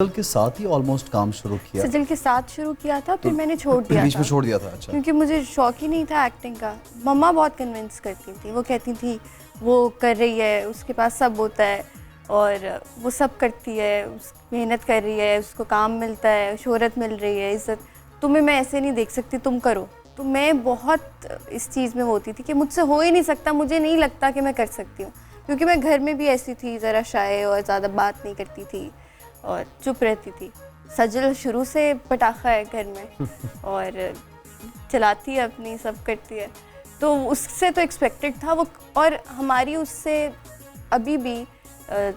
सजल के साथ ही ऑलमोस्ट काम शुरू किया। सजल के साथ शुरू किया था, फिर मैंने छोड़ दिया बीच में था छोड़ दिया था। अच्छा, क्योंकि मुझे शौक ही नहीं था एक्टिंग का। मम्मा बहुत कन्विंस करती थी, वो कहती थी वो कर रही है, उसके पास सब होता है और वो सब करती है, उस मेहनत कर रही है, उसको काम मिलता है, शोहरत मिल रही है, इज्जत, तुम्हें मैं ऐसे नहीं देख सकती, तुम करो। तो मैं बहुत इस चीज़ में होती थी कि मुझसे हो ही नहीं सकता, मुझे नहीं लगता कि मैं कर सकती हूँ, क्योंकि मैं घर में भी ऐसी थी, ज़रा शाय और ज़्यादा बात नहीं करती थी और चुप रहती थी। सजल शुरू से पटाखा है घर में और चलाती है अपनी, सब करती है, तो उससे तो एक्सपेक्टेड था वो। और हमारी उससे अभी भी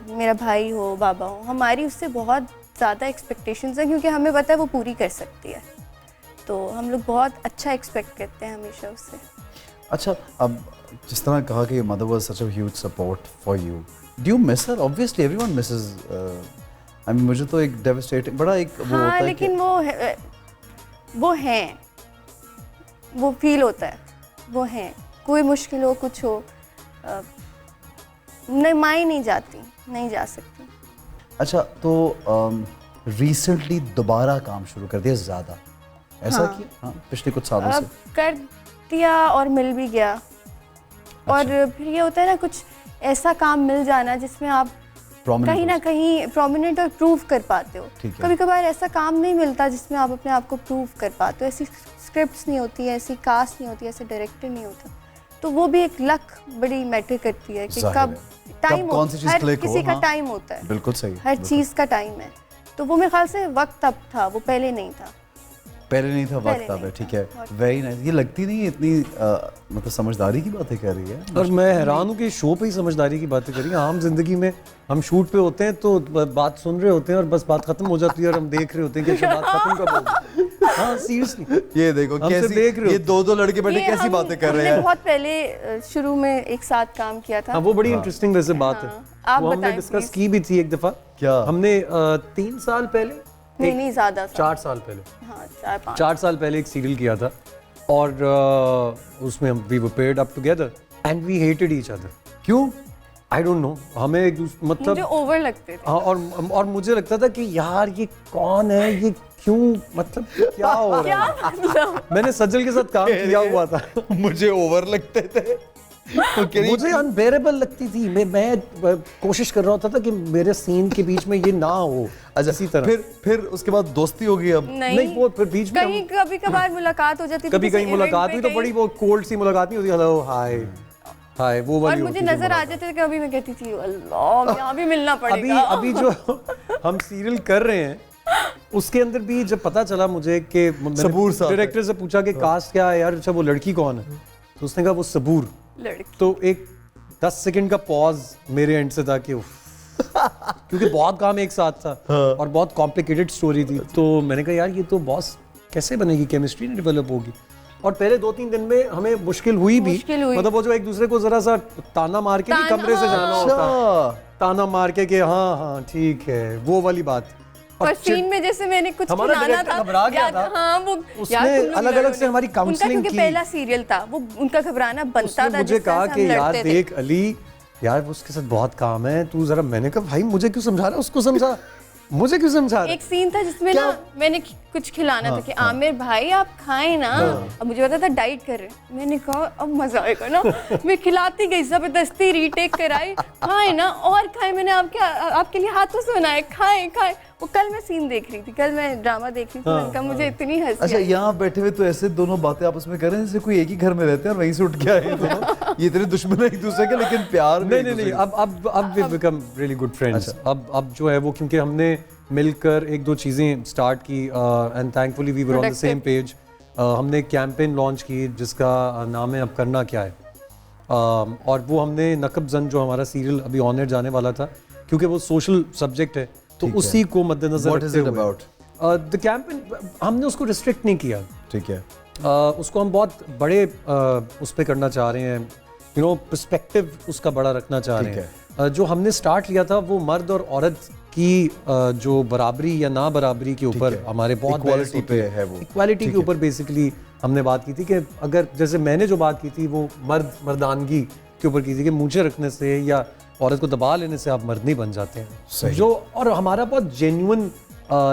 मेरा भाई हो, बाबा हो, हमारी उससे बहुत ज़्यादा एक्सपेक्टेशंस हैं, क्योंकि हमें पता है वो पूरी कर सकती है, तो हम लोग बहुत अच्छा एक्सपेक्ट करते हैं हमेशा उससे। अच्छा, अब जिस तरह कहा कि mother was such a huge support for you, do you miss her? Obviously everyone Mrs. I mean, मुझे तो एक डेवास्टेटिंग बड़ा एक वो होता है, लेकिन वो हैं, वो फील होता है, वो हैं, कोई मुश्किल हो, कुछ हो, नहीं माई नहीं जाती, नहीं जा सकती। अच्छा, तो रिसेंटली दोबारा काम शुरू कर दिया ज़्यादा, ऐसा हाँ। कि हाँ पिछले कुछ सालों से कर दिया और मिल भी गया। और फिर ये होता है ना, कुछ ऐसा काम मिल जाना जिसमें आप कहीं ना कहीं प्रोमिनेंट और प्रूव कर पाते हो। कभी कभार ऐसा काम नहीं मिलता जिसमें आप अपने आप को प्रूव कर पाते हो, ऐसी स्क्रिप्ट्स नहीं होती है, ऐसी कास्ट नहीं होती, ऐसे डायरेक्टर नहीं होता, तो वो भी एक लक बड़ी मैटर करती है कि कब टाइम हो, हर किसी का टाइम होता है, बिल्कुल सही, हर चीज़ का टाइम है। तो वो मेरे ख्याल से वक्त अब था, वो पहले नहीं था, वक्त अब है। ठीक है, वेरी नाइस। ये लगती नहीं है इतनी मतलब समझदारी की बातें कर रही है। और मैं हैरान हूँ कि शो पे ही समझदारी की बातें करी। आम जिंदगी में हम शूट पे होते हैं तो बात सुन रहे होते हैं और बस बात खत्म हो जाती है और हम देख रहे होते हैं कि अच्छा बात खत्म कब होगी। हाँ सीरियसली, ये देखो कैसी देख रहे हो, ये दो लड़के बैठे कैसी बातें कर रहे हैं। बहुत पहले शुरू में एक साथ काम किया था। हाँ, वो बड़ी इंटरेस्टिंग वैसे बात है, वो हमने डिस्कस की भी थी एक दफा। क्या हमने 3 साल पहले, नहीं ज़्यादा, 4 साल पहले, हाँ 4 साल पहले एक सीरियल किया था और उसमें हम we were paired up together and we hated each other. क्यों? आई डोंट नो, हमें एक दूसरे मतलब मुझे ओवर लगते थे। हाँ, और मुझे लगता था कि यार ये कौन है, ये क्यों, मतलब क्या हो रहा है। मतलब मैंने सजल के साथ काम किया हुआ था, मुझे ओवर लगते थे, मुझे अनबेरेबल लगती थी। मैं कोशिश कर रहा होता था कि मेरे सीन के बीच में ये ना हो। अच्छा, इसी तरह फिर उसके बाद दोस्ती हो गई। अब नहीं, वो फिर बीच में कहीं कभी कभार मुलाकात हो जाती थी, कभी कहीं मुलाकात हुई तो बड़ी वो कोल्ड सी मुलाकात नहीं होती, हेलो हाय हाय, वो वाली। और मुझे नजर आ जाते थे, कभी मैं कहती थी अल्लाह यहाँ भी मिलना पड़ेगा। अभी जो हम सीरियल कर रहे हैं उसके अंदर भी जब पता चला मुझे कि डायरेक्टर से पूछा कि कास्ट क्या है यार, अच्छा वो लड़की कौन है, तो उसने कहा वो सबूर लड़की। तो एक 10 सेकंड का पॉज मेरे एंड से था कि क्योंकि बहुत काम एक साथ था और बहुत कॉम्प्लिकेटेड स्टोरी थी, तो मैंने कहा यार ये तो बॉस कैसे बनेगी, केमिस्ट्री नहीं डेवलप होगी। और पहले 2-3 दिन में हमें मुश्किल हुई भी, मतलब वो जो एक दूसरे को जरा सा ताना मार के कमरे से जाना होता, ताना मार के कि हाँ हाँ ठीक है, वो वाली बात। और सीन में जैसे मैंने कुछ खिलाना था, घबरा गया था। हाँ, वो उसने अलग-अलग से हमारी काउंसलिंग की, पहला सीरियल था वो, उनका घबराना बनता था। मुझे कहा कि यार देख अली, यार उसके साथ बहुत काम है, तू जरा, मैंने कहा भाई मुझे क्यों समझा रहा है, उसको समझा, मुझे क्यों समझा रहा। एक सीन था जिसमें ना मैंने कुछ खिलाना था कि आमिर भाई आप खाएं ना, अब मुझे पता था डाइट कर रहे हैं, मैंने कहा अब मजा आएगा ना, मैं खिलाती गई, जबरदस्ती रीटेक कराई, खाएं ना और खाएं, मैंने आपके लिए हाथों से बनाए, खाएं खाएं। वो कल मैं सीन देख रही थी, कल मैं ड्रामा देख रही थी, मैंने कहा मुझे इतनी हंसी। अच्छा, यहाँ बैठे हुए तो ऐसे दोनों बातें आपस में कर रहे हैं जैसे कोई एक ही घर में रहते हैं और वहीं से उठ के आए दोनों। ये इतने दुश्मन है एक दूसरे के, लेकिन प्यार नहीं, अब we become really good friends. अब जो है वो, क्योंकि हमने मिलकर 1-2 चीज़ें स्टार्ट की and thankfully we were on the same page. हमने एक कैंपेन लॉन्च की जिसका नाम है अब करना क्या है, और वो हमने नकब जन, जो हमारा सीरियल अभी ऑन एयर जाने वाला था, क्योंकि वो सोशल सब्जेक्ट है तो उसी को मद्देनजर रखते हुए द कैंपेन हमने उसको रिस्ट्रिक्ट नहीं किया। ठीक है, उसको हम बहुत बड़े उस पे करना चाह रहे हैं, यू नो पर्सपेक्टिव उसका बड़ा रखना चाह रहे हैं। जो हमने स्टार्ट लिया था वो मर्द और औरत की जो बराबरी या ना बराबरी के ऊपर हमारे बहुत इक्वालिटी पे है, वो इक्वालिटी के ऊपर बेसिकली हमने बात की थी कि अगर जैसे मैंने जो बात की थी वो मर्दानगी के ऊपर की थी कि मुझे रखने से या औरत को दबा लेने से आप मर्द नहीं बन जाते हैं जो, और हमारा बहुत जेन्युइन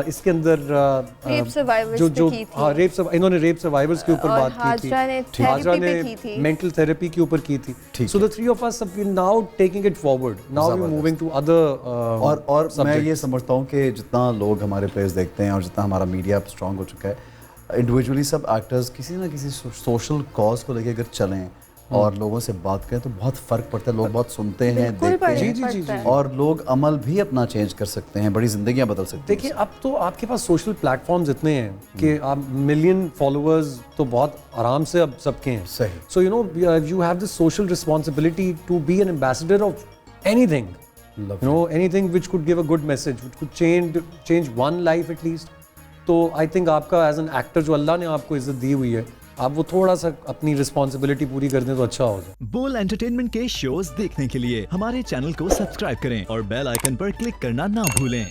इसके अंदर Rape survivors जो पे जो की थी। हाँ इन्होंने रेप सर्वाइवर्स के ऊपर और बात की थी, हाजरा ने हाजरा therapy पे ने की थी। मेंटल थेरेपी के ऊपर की थी. ठीक So the three of us have been now taking it forward. Now we're जबरदस्त। moving to other और मैं subjects. ये समझता हूँ कि जितना लोग हमारे प्लेस देखते हैं और जितना हमारा मीडिया स्ट्रॉन्ग हो चुका है, इंडिविजुअली सब एक्टर्स किसी ना किसी सोशल कॉज को लेके अगर चलें और लोगों से बात करें तो बहुत फ़र्क पड़ता है. लोग बहुत सुनते हैं, बिल्कुल देखते हैं, पड़ता है। और लोग अमल भी अपना चेंज कर सकते हैं, बड़ी ज़िंदगियाँ बदल सकते हैं. देखिए अब तो आपके पास सोशल प्लेटफॉर्म्स इतने हैं कि आप मिलियन फॉलोअर्स तो बहुत आराम से अब सबके हैं. सही. So you know you have this social responsibility to be an ambassador of anything. Lovely. You know anything which could give a good message, which could change one life at least. तो I think आपका as an actor जो अल्लाह ने आपको इज्जत दी हुई है, आप वो थोड़ा सा अपनी रिस्पॉन्सिबिलिटी पूरी कर दें तो अच्छा हो जाए. बोल एंटरटेनमेंट के शोज देखने के लिए हमारे चैनल को सब्सक्राइब करें और बेल आइकन पर क्लिक करना ना भूलें.